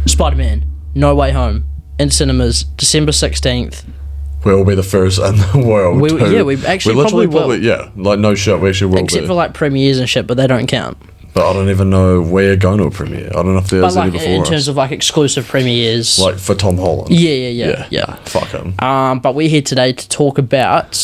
Spider-Man, No Way Home, in cinemas, December 16th. We'll be the first in the world. We actually probably will. Yeah, like no shit, we actually will. Except for like premieres and shit, but they don't count. But I don't even know where you're going to a premiere. I don't know if there's any before in terms of like exclusive premieres. Like for Tom Holland. Yeah. Fuck him. But we're here today to talk about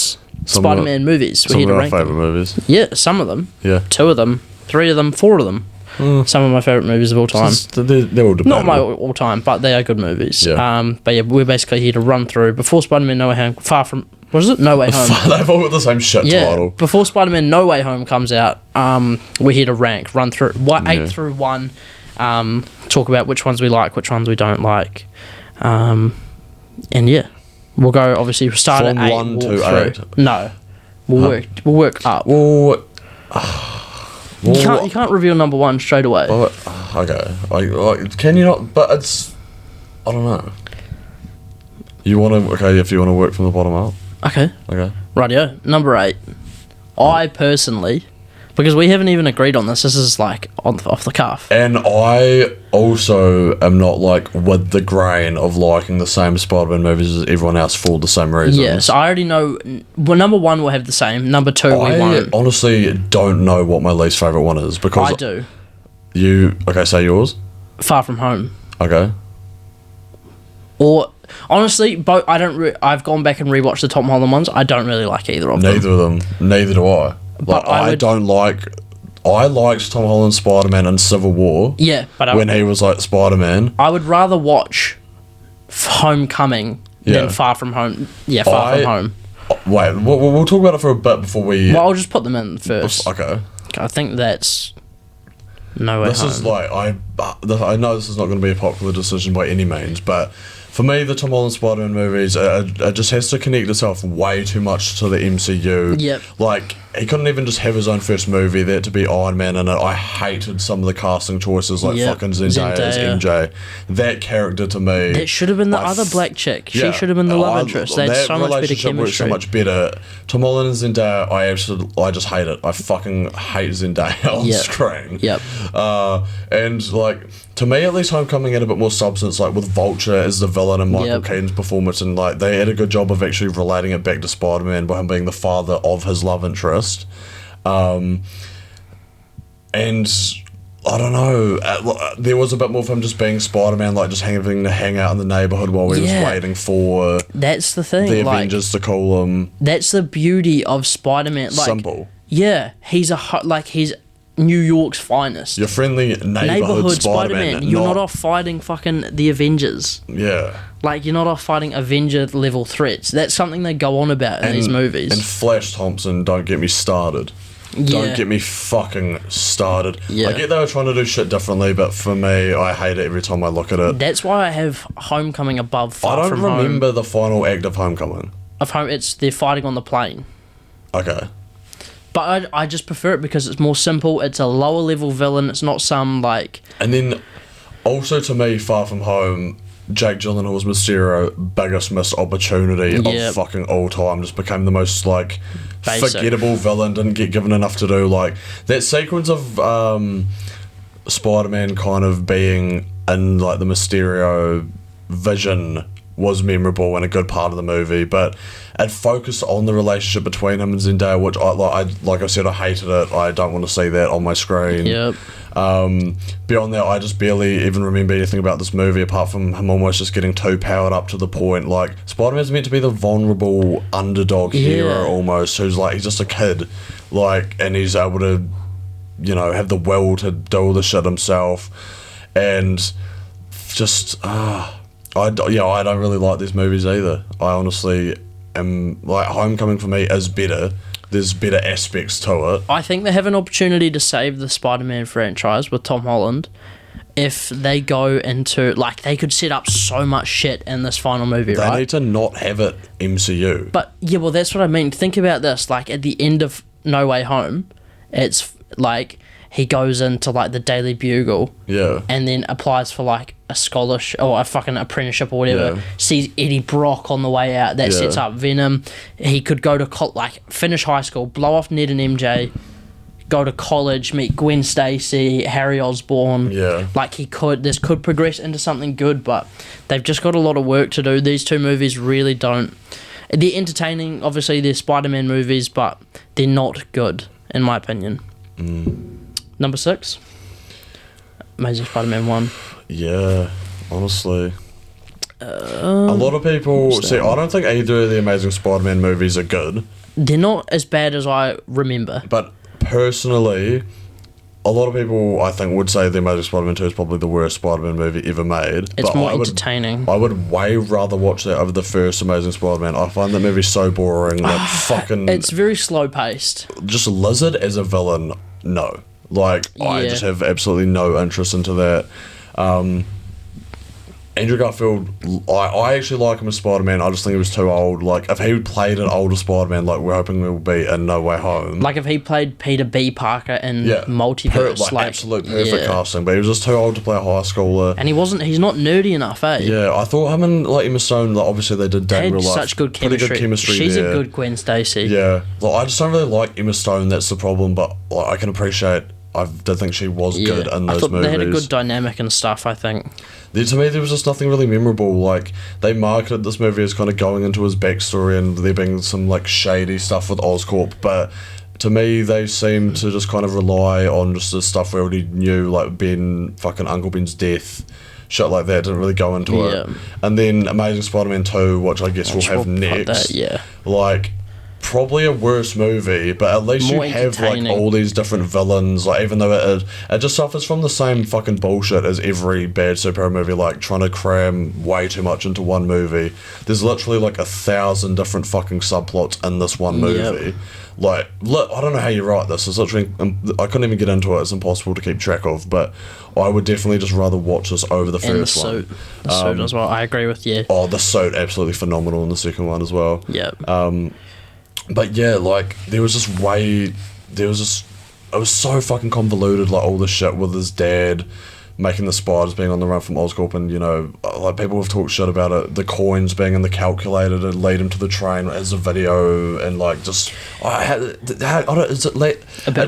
Spider-Man movies. Some of our favourite movies. Yeah, some of them. Yeah. 2 of them, 3 of them, 4 of them. Some of my favourite movies of all time. They're all debatable. Not my all time, but they are good movies. Yeah. But yeah, we're basically here to run through before Spider-Man No Way Home. What is it? No Way Home. They've all got the same shit title. Before Spider-Man No Way Home comes out, we're here to run through 8 through 1. Talk about which ones we like, which ones we don't like, and yeah, we'll go. Obviously, we'll start From at 8. 1 to 8. No, we'll work up. Well, You can't reveal number 1 straight away. Okay. Can you not? But it's... I don't know. You want to... Okay, if you want to work from the bottom up. Okay. Rightio. Number 8. I personally... Because we haven't even agreed on this. This is like off the cuff. And I also am not like with the grain of liking the same Spider-Man movies as everyone else for the same reasons. Yeah, so I already know... Well, number 1 will have the same. Number 2 we won't. I honestly don't know what my least favourite one is because... I do. Okay, say yours. Far From Home. Okay. Or... Honestly, I've gone back and rewatched the Tom Holland ones. I don't really like either of them. Neither of them. Neither do I. But I liked Tom Holland's Spider-Man in Civil War. Yeah, but when he was like Spider-Man. I would rather watch Homecoming than Far From Home. Yeah, Far From Home. Wait, we'll talk about it for a bit before we... Well, I'll just put them in first. Okay. I think that's No Way Home. This is like... I know this is not going to be a popular decision by any means, but... For me, the Tom Holland Spider-Man movies, it just has to connect itself way too much to the MCU. Yep. Like, he couldn't even just have his own first movie, there to be Iron Man in it. I hated some of the casting choices, like fucking Zendaya as MJ. That character to me... That should have been the other black chick. She should have been the love interest. They had so much better chemistry. So much better. Tom Holland and Zendaya, I just hate it. I fucking hate Zendaya on screen. Yep. And, like... To me, at least, Homecoming had a bit more substance, like with Vulture as the villain and Michael Keaton's performance, and like they had a good job of actually relating it back to Spider-Man by him being the father of his love interest. And I don't know, there was a bit more of him just being Spider-Man, like just having to hang out in the neighborhood while he was waiting for that's the thing, the Avengers to call him. That's the beauty of Spider-Man. Like, simple. Yeah, he's he's New York's finest. Your friendly neighborhood Spider-Man. You're not off fighting fucking the Avengers. Yeah. Like, you're not off fighting Avenger-level threats. That's something they go on about in these movies. And Flash Thompson, don't get me started. Don't get me fucking started. Yeah. I get they were trying to do shit differently, but for me, I hate it every time I look at it. That's why I have Homecoming above Far From Home. I don't remember the final act of Homecoming. They're fighting on the plane. Okay. But I just prefer it because it's more simple. It's a lower level villain. It's not some like... And then also to me, Far From Home, Jake Gyllenhaal's Mysterio, biggest missed opportunity of fucking all time. Just became the most like forgettable villain. Didn't get given enough to do. Like that sequence of Spider-Man kind of being in like the Mysterio vision was memorable and a good part of the movie, but it focused on the relationship between him and Zendaya, which like I said, I hated it. I don't want to see that on my screen. Yep. Beyond that, I just barely even remember anything about this movie apart from him almost just getting too powered up to the point. Like, Spider-Man's meant to be the vulnerable underdog hero almost, who's like, he's just a kid, like, and he's able to, you know, have the will to do all the shit himself, and just, I don't really like these movies either. I honestly am, like, Homecoming for me is better. There's better aspects to it. I think they have an opportunity to save the Spider-Man franchise with Tom Holland if they go into, like, they could set up so much shit in this final movie, right? They need to not have it MCU. But, yeah, well, that's what I mean. Think about this. Like, at the end of No Way Home, it's, like, he goes into, like, the Daily Bugle. Yeah. And then applies for, like, a scholarship or a fucking apprenticeship or whatever. Sees Eddie Brock on the way out. That sets up Venom. He could go to finish high school, blow off Ned and MJ, go to college, meet Gwen Stacy, Harry Osborn. Yeah. Like this could progress into something good, but they've just got a lot of work to do. These two movies really don't. They're entertaining, obviously they're Spider-Man movies, but they're not good, in my opinion. Number 6, Amazing Spider-Man 1. Yeah, honestly. A lot of people... See, I don't think either of the Amazing Spider-Man movies are good. They're not as bad as I remember. But personally, a lot of people, I think, would say the Amazing Spider-Man 2 is probably the worst Spider-Man movie ever made. It's more entertaining. I would way rather watch that over the first Amazing Spider-Man. I find that movie so boring. Like, fucking... It's very slow-paced. Just Lizard as a villain, no. Like, I just have absolutely no interest into that. Andrew Garfield, I actually like him as Spider-Man. I just think he was too old. Like, if he played an older Spider-Man, like we're hoping we'll be in No Way Home. Like, if he played Peter B. Parker in Multiverse. Absolute perfect casting. But he was just too old to play a high schooler. And he's not nerdy enough, eh? Yeah, I thought him and, like, Emma Stone, like, obviously they did They in real had life. such good chemistry. Pretty good chemistry She's there. a good Gwen Stacy. Yeah. Like, I just don't really like Emma Stone, that's the problem. But, like, I can appreciate... I did think she was good in those movies. They had a good dynamic and stuff, I think. To me, there was just nothing really memorable. Like, they marketed this movie as kind of going into his backstory and there being some, like, shady stuff with Oscorp, but to me, they seemed to just kind of rely on just the stuff we already knew, like fucking Uncle Ben's death, shit like that, didn't really go into it. And then Amazing Spider-Man 2, which I guess we'll have next. Like... Probably a worse movie, but at least you have like all these different villains. Like, even though it just suffers from the same fucking bullshit as every bad superhero movie, like trying to cram way too much into one movie. There's literally like 1,000 different fucking subplots in this one movie. Like, look, I don't know how you write this. It's literally, I couldn't even get into it. It's impossible to keep track of. But I would definitely just rather watch this over the first one. The suit as well. I agree with you. Oh, the suit absolutely phenomenal in the second one as well. But yeah, like, it was so fucking convoluted, like, all this shit with his dad making the spiders being on the run from Oscorp, and, you know, like, people have talked shit about it, the coins being in the calculator to lead him to the train as a video, and, like, just, it's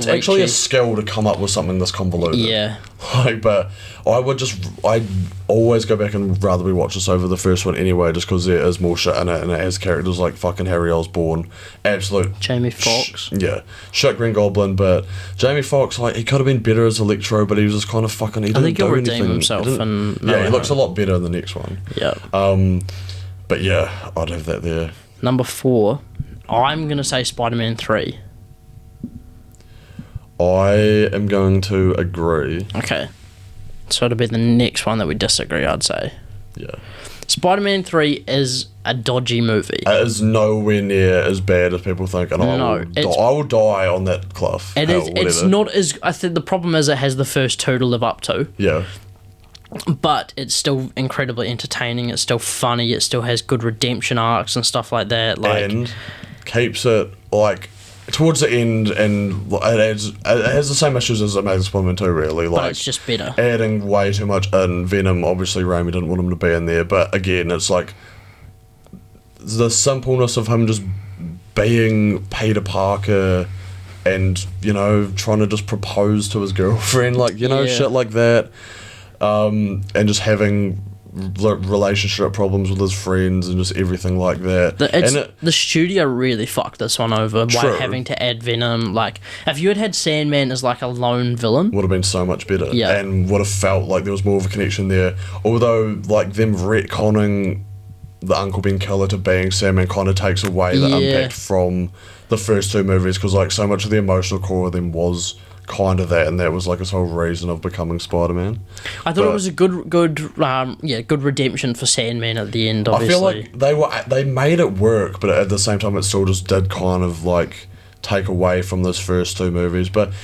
actually a skill to come up with something this convoluted. Yeah. Like, but I'd always go back and rather we watch this over the first one anyway, just because there is more shit in it, and it has characters like fucking Harry Osborn, absolute Jamie Foxx. Shit Green Goblin, but Jamie Foxx, like, he could have been better as Electro, but he was just kind of fucking, he didn't do anything. Himself he looks a lot better in the next one. But yeah, I'd have that there. Number 4, I'm gonna say Spider-Man 3. I am going to agree. Okay. So it'll be the next one that we disagree, I'd say. Yeah. Spider-Man 3 is a dodgy movie. It is nowhere near as bad as people think, and I will die on that cliff. It's not as... I think the problem is it has the first 2 to live up to. Yeah. But it's still incredibly entertaining. It's still funny. It still has good redemption arcs and stuff like that. Like, and keeps it, like... Towards the end, and it has the same issues as Amazing Spider-Man 2, really. Like, but it's just better. Adding way too much in. Venom, obviously Raimi didn't want him to be in there, but again, it's like the simpleness of him just being Peter Parker and, you know, trying to just propose to his girlfriend, like, you know, shit like that. And just having relationship problems with his friends and just everything like that. The studio really fucked this one over by having to add Venom. Like, if you had Sandman as like a lone villain, would have been so much better. And would have felt like there was more of a connection there. Although, like, them retconning the Uncle Ben killer to being Sandman kind of takes away the impact from the first 2 movies, because, like, so much of the emotional core of them was kind of that, and that was like his whole reason of becoming Spider-Man. I thought it was a good redemption for Sandman at the end. Obviously, I feel like they made it work, but at the same time, it still just did kind of like take away from those first 2 movies. But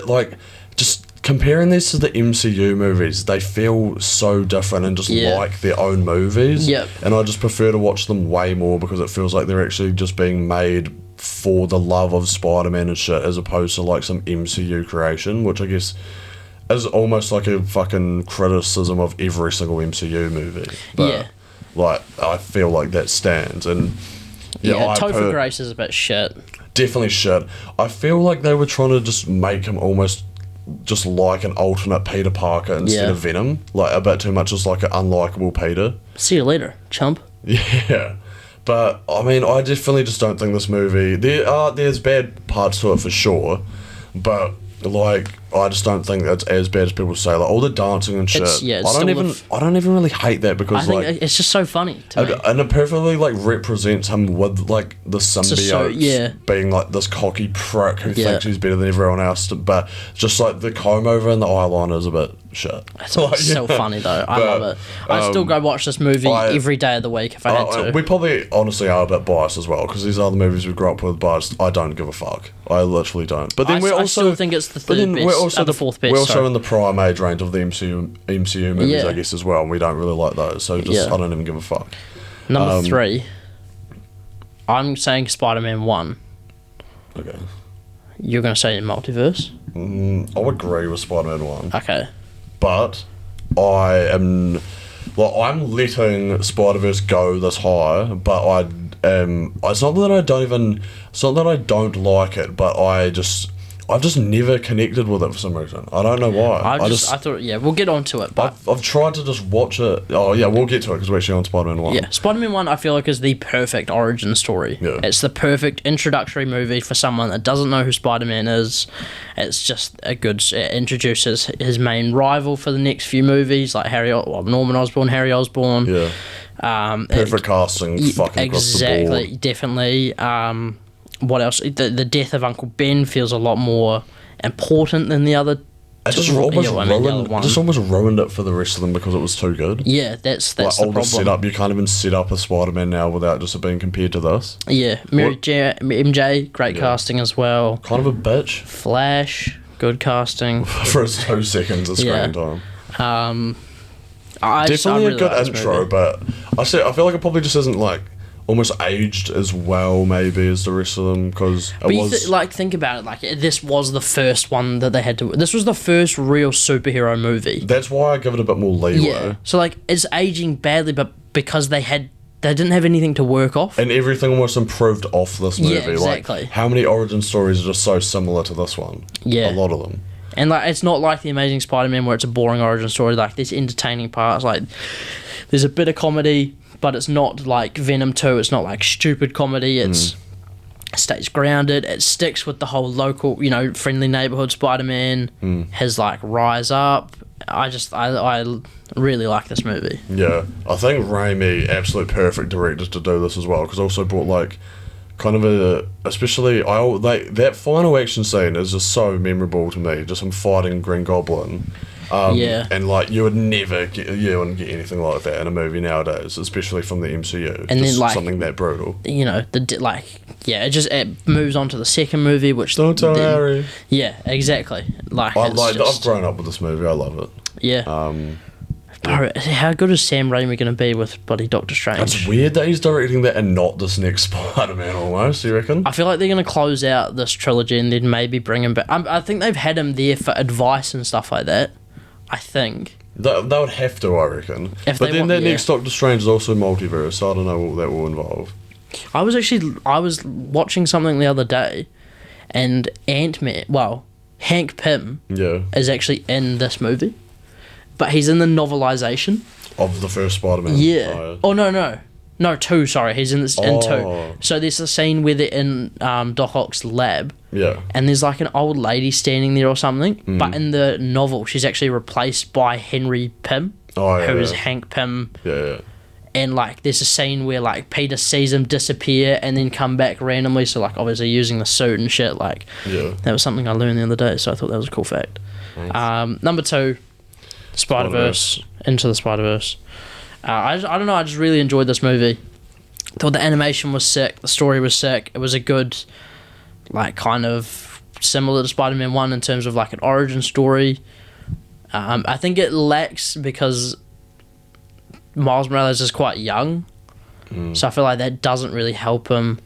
like, just comparing these to the MCU movies, they feel so different and just like their own movies. And I just prefer to watch them way more because it feels like they're actually just being made for the love of Spider-Man and shit, as opposed to like some MCU creation, which I guess is almost like a fucking criticism of every single MCU movie. But like, I feel like that stands. And Topher Grace is a bit shit. definitely shit. I feel like they were trying to just make him almost just like an alternate Peter Parker instead of Venom. Like, a bit too much as like an unlikable Peter. See you later, chump. Yeah. But, I mean, I definitely just don't think this movie... There's bad parts to it for sure, but, like, I just don't think it's as bad as people say. Like, all the dancing and shit. I don't even really hate that because, I think it's just so funny to me. And it perfectly, like, represents him with, like, the symbiote being, like, this cocky prick who thinks he's better than everyone else. But just, like, the comb over and the eyeliner is a bit shit. It's like, so funny, though. I love it. I'd still go watch this movie every day of the week if I had to. We probably, honestly, are a bit biased as well because these are the movies we grew up with, but I don't give a fuck. I literally don't. But then I still think it's the third best, the fourth best. We're also in the prime age range of the MCU movies, I guess, as well, and we don't really like those, so just I don't even give a fuck. Number 3, I'm saying Spider-Man 1. Okay. You're going to say Multiverse? I'll agree with Spider-Man 1. Okay. But I'm letting Spider-Verse go this high, but it's not that I don't like it, but I've just never connected with it for some reason. I don't know why. I thought, we'll get onto it. But I've tried to just watch it. Oh, yeah, we'll get to it because we're actually on Spider-Man 1. Yeah, Spider-Man 1 I feel like is the perfect origin story. Yeah. It's the perfect introductory movie for someone that doesn't know who Spider-Man is. It's just it introduces his main rival for the next few movies, like Norman Osborn, Harry Osborn. Yeah. Perfect casting, fucking across the board. Exactly, definitely. What else? The death of Uncle Ben feels a lot more important than the other. It just almost ruined it for the rest of them because it was too good. Yeah, that's the all problem. The setup, you can't even set up a Spider-Man now without just being compared to this. Yeah, MJ, great casting as well. Kind of a bitch. Flash, good casting. For his 2 seconds of screen time. Definitely a good intro, but I feel like it probably just isn't like almost aged as well, maybe, as the rest of them, because think about it, like, this was the first one that they had to... This was the first real superhero movie. That's why I give it a bit more leeway. Yeah, so, like, it's aging badly, but because they didn't have anything to work off. And everything almost improved off this movie. Yeah, exactly. Like, how many origin stories are just so similar to this one? Yeah. A lot of them. And, like, it's not like The Amazing Spider-Man where it's a boring origin story. Like, there's entertaining parts, like, there's a bit of comedy, but it's not like Venom 2. It's not like stupid comedy. It stays grounded. It sticks with the whole local, friendly neighborhood Spider-Man. His like rise up. I really like this movie. Yeah, I think Raimi, absolute perfect director to do this as well, because also brought like kind of especially that final action scene is just so memorable to me. Just him fighting Green Goblin. And like you wouldn't get anything like that in a movie nowadays, especially from the MCU. And just then like something that brutal. It moves on to the second movie, which don't tell Harry. Yeah, exactly. I've grown up with this movie. I love it. Yeah. How good is Sam Raimi going to be with bloody Doctor Strange? It's weird that he's directing that and not this next Spider-Man almost, you reckon? I feel like they're going to close out this trilogy and then maybe bring him back. I think they've had him there for advice and stuff like that. I think. They would have to, I reckon. But then next Doctor Strange is also multiverse, so I don't know what that will involve. I was watching something the other day, and Hank Pym is actually in this movie, but he's in the novelization of the first Spider-Man. Yeah. Oh no, 2. Sorry, he's in 2. So there's a scene where they're in Doc Ock's lab. Yeah. And there's like an old lady standing there or something, but in the novel she's actually replaced by Henry Pym, who is Hank Pym. Yeah. And like there's a scene where like Peter sees him disappear and then come back randomly, so like obviously using the suit and shit. Like that was something I learned the other day, so I thought that was a cool fact. Nice. Number 2, Spider-Verse, Into the Spider-Verse. I don't know, I just really enjoyed this movie. Thought the animation was sick, the story was sick. It was a good, like, kind of similar to Spider-Man 1 in terms of like an origin story. I think it lacks because Miles Morales is quite young, so I feel like that doesn't really help him.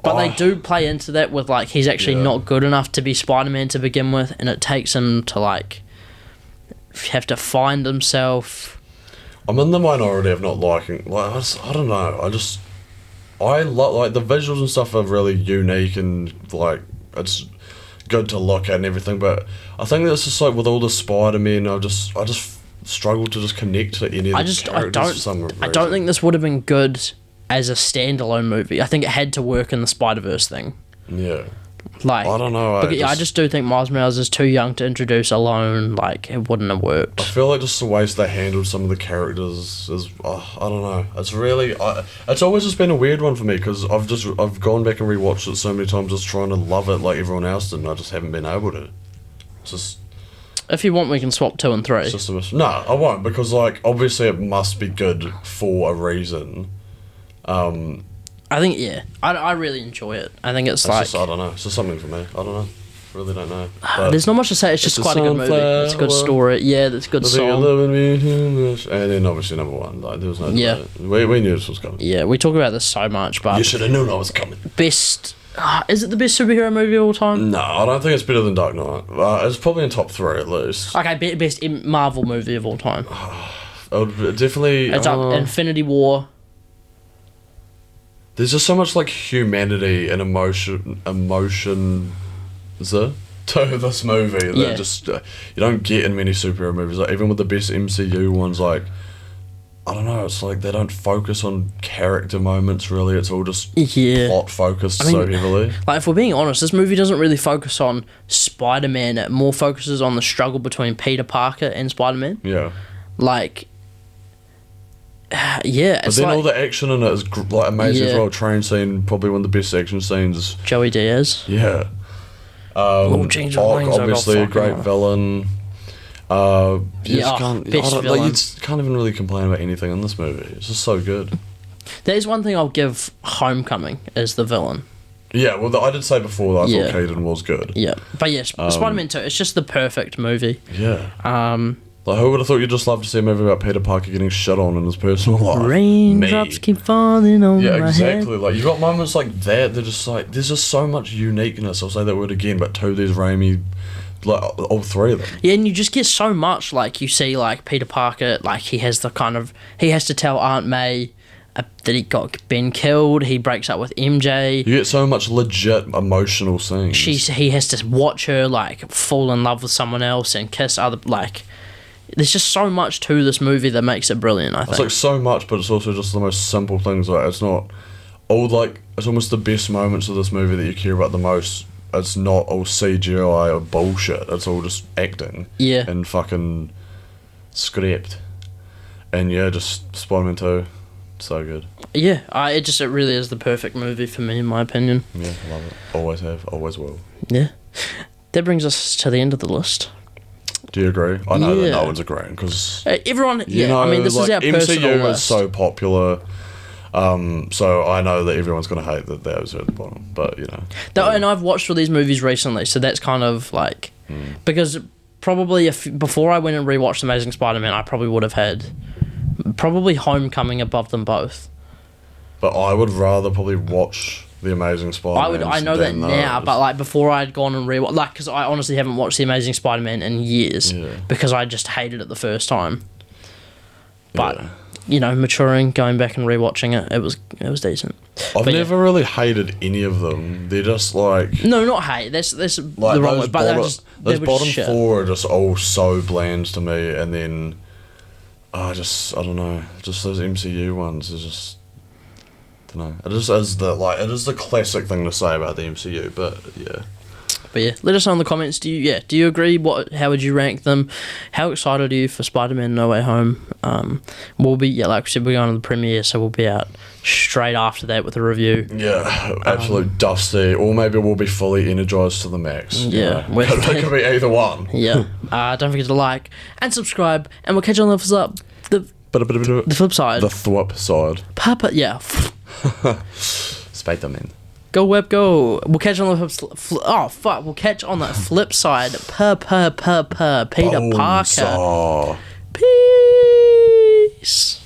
But they do play into that with like he's actually not good enough to be Spider-Man to begin with, and it takes him to like have to find himself. I'm in the minority of not liking. Like I don't know. I like the visuals and stuff are really unique and like it's good to look at and everything. But I think that's just like with all the Spider-Man, I just struggle to just connect to any of the characters for some reason. I don't think this would have been good as a standalone movie. I think it had to work in the Spider-Verse thing. Yeah. Like, I don't know. I just do think Miles Morales is too young to introduce alone. Like, it wouldn't have worked. I feel like just the ways they handled some of the characters is, I don't know. It's really, it's always just been a weird one for me because I've gone back and rewatched it so many times just trying to love it like everyone else did and I just haven't been able to. It's just... If you want, we can swap 2 and 3. No, I won't because like, obviously it must be good for a reason. I think, yeah. I really enjoy it. I think it's like... Just, I don't know. It's just something for me. I don't know. Really don't know. But there's not much to say. It's just quite a good movie. It's a good story. Yeah, that's a good song. And then obviously number 1. Like, there was no... Yeah. We knew this was coming. Yeah, we talk about this so much, but... You should have known I was coming. Best... is it the best superhero movie of all time? No, I don't think it's better than Dark Knight. It's probably in top 3 at least. Okay, best Marvel movie of all time. Definitely... It's up Infinity War. There's just so much like humanity and emotion to this movie that just you don't get in many superhero movies. Like, even with the best MCU ones, like I don't know, it's like they don't focus on character moments really. It's all just plot focused so heavily. Like, if we're being honest, this movie doesn't really focus on Spider-Man. It more focuses on the struggle between Peter Parker and Spider-Man. Yeah. Like. Yeah, but then all the action in it is like amazing as well. Train scene, probably one of the best action scenes. Joey Diaz. Yeah. Obviously a great villain. You can't even really complain about anything in this movie. It's just so good. There's one thing I'll give Homecoming as the villain. Yeah, well, I did say before that I thought Caden was good. Yeah, but yes, Spider-Man 2, it's just the perfect movie. Yeah. Like, who would have thought you'd just love to see a movie about Peter Parker getting shit on in his personal life? Raindrops keep falling on my head. Yeah, exactly. Like, you got moments like that. They're just like, there's just so much uniqueness. I'll say that word again, but there's Raimi, like all 3 of them. Yeah, and you just get so much. Like, you see, like Peter Parker, like he has to tell Aunt May that he got been killed. He breaks up with MJ. You get so much legit emotional scenes. He has to watch her like fall in love with someone else and kiss other like. There's just so much to this movie that makes it brilliant, I think. It's like so much, but it's also just the most simple things. Like, it's not all like, it's almost the best moments of this movie that you care about the most. It's not all CGI or bullshit. It's all just acting. Yeah. And fucking script. And yeah, just Spider-Man 2. So good. Yeah, it really is the perfect movie for me, in my opinion. Yeah, I love it. Always have, always will. Yeah. That brings us to the end of the list. Do you agree? I know that no one's agreeing because everyone. Yeah, I mean, this is our personal MCU list. is so popular, so I know that everyone's going to hate that those are at the bottom. But you know, and I've watched all these movies recently, so that's kind of like because probably before I went and rewatched Amazing Spider-Man, I probably would have had Homecoming above them both. But I would rather probably watch The Amazing Spider-Man. I know that now, but like before I'd gone and rewatched, like, because I honestly haven't watched The Amazing Spider-Man in years because I just hated it the first time. But you know, maturing, going back and rewatching it, it was decent. I've never really hated any of them. They're just like not hate. That's like the wrong word. But those bottom 4 are just all so bland to me, and then I don't know, just those MCU ones are just. No, it is the classic thing to say about the MCU, but yeah, let us know in the comments. Do you agree? How would you rank them? How excited are you for Spider-Man No Way Home? We'll be like we said, we're going to the premiere, so we'll be out straight after that with a review. Yeah, absolute dusty, or maybe we'll be fully energized to the max. Yeah, it could be either one. Yeah, don't forget to like and subscribe, and we'll catch you on the flip side. The thwip side. Papa, yeah. Spider-Man. Go web go. We'll catch on the we'll catch on the flip side. Peter Parker. Peace.